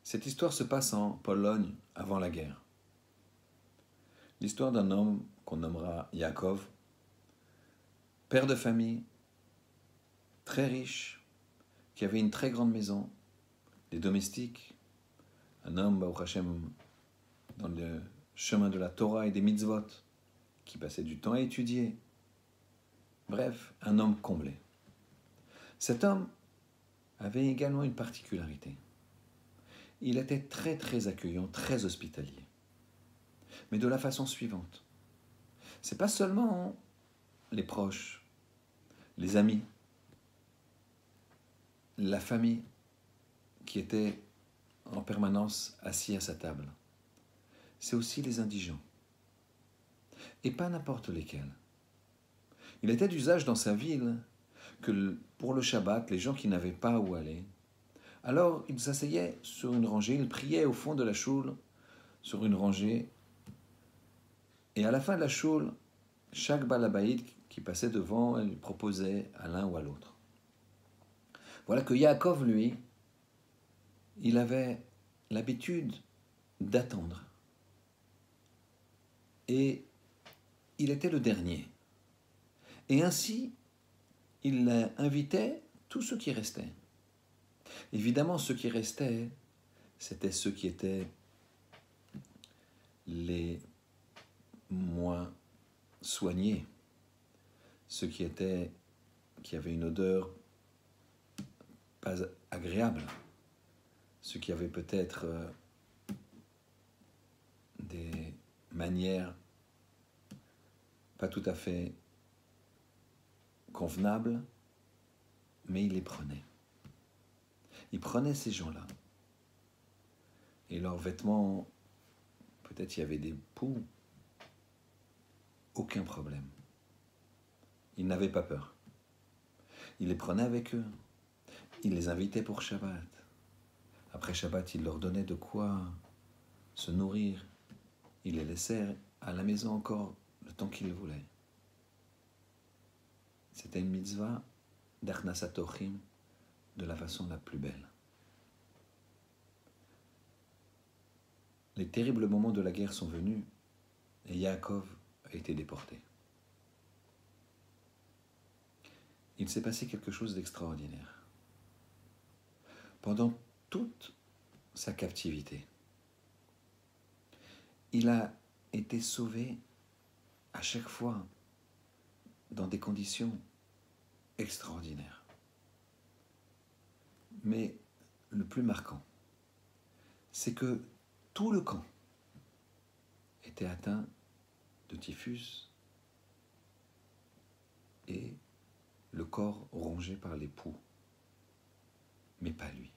Cette histoire se passe en Pologne avant la guerre. L'histoire d'un homme qu'on nommera Yaakov, père de famille, très riche, qui avait une très grande maison, des domestiques, un homme, Baruch Hashem, dans le chemin de la Torah et des mitzvot, qui passait du temps à étudier. Bref, un homme comblé. Cet homme avait également une particularité. Il était très très accueillant, très hospitalier. Mais de la façon suivante. C'est pas seulement les proches, les amis, la famille qui étaient en permanence assis à sa table. C'est aussi les indigents. Et pas n'importe lesquels. Il était d'usage dans sa ville que pour le Shabbat, les gens qui n'avaient pas où aller, alors ils s'asseyaient sur une rangée, ils priaient au fond de la choule, sur une rangée, et à la fin de la choule, chaque balabaïd qui passait devant, elle lui proposait à l'un ou à l'autre. Voilà que Yaakov, lui, il avait l'habitude d'attendre. Et il était le dernier. Et ainsi, il invitait tous ceux qui restaient. Évidemment, ceux qui restaient, c'était ceux qui étaient les moins soignés, ceux qui avaient une odeur pas agréable, ceux qui avaient peut-être des manières pas tout à fait convenables, mais il les prenait. Il prenait ces gens-là. Et leurs vêtements, peut-être il y avait des poux, aucun problème. Il n'avait pas peur. Il les prenait avec eux. Il les invitait pour Shabbat. Après Shabbat, il leur donnait de quoi se nourrir. Il les laissait à la maison encore le temps qu'ils voulaient. C'était une mitzvah d'Achnasat Orchim de la façon la plus belle. Les terribles moments de la guerre sont venus et Yaakov a été déporté. Il s'est passé quelque chose d'extraordinaire. Pendant toute sa captivité, il a été sauvé à chaque fois dans des conditions extraordinaires. Mais le plus marquant, c'est que tout le camp était atteint de typhus et le corps rongé par les poux. Mais pas lui.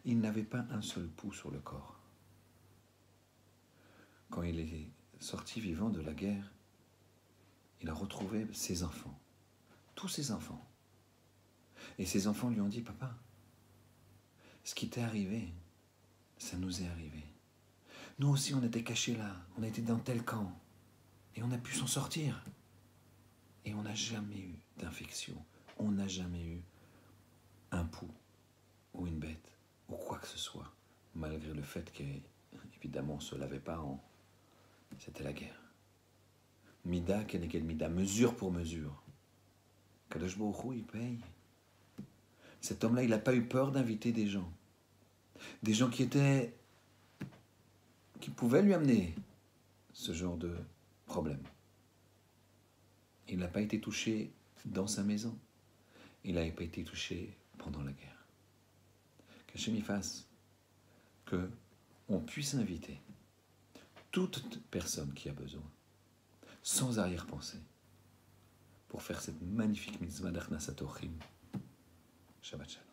Il n'avait pas un seul poux sur le corps. Quand il est sorti vivant de la guerre, il a retrouvé ses enfants, tous ses enfants. Et ses enfants lui ont dit, papa, ce qui t'est arrivé, ça nous est arrivé. Nous aussi, on était cachés là, on était dans tel camp, et on a pu s'en sortir. Et on n'a jamais eu d'infection, on n'a jamais eu un poux ou une bête, ou quoi que ce soit, malgré le fait qu'évidemment on ne se lavait pas, c'était la guerre. Mida, keneged mida, mesure pour mesure. Kadosh Baruch Hu, il paye. Cet homme-là, il n'a pas eu peur d'inviter des gens qui pouvaient lui amener ce genre de problème. Il n'a pas été touché dans sa maison. Il n'a pas été touché pendant la guerre. Qu'Hachem y fasse qu'on puisse inviter toute personne qui a besoin, sans arrière-pensée, pour faire cette magnifique mitzvah d'Achnasat Orchim. Shabbat Shalom.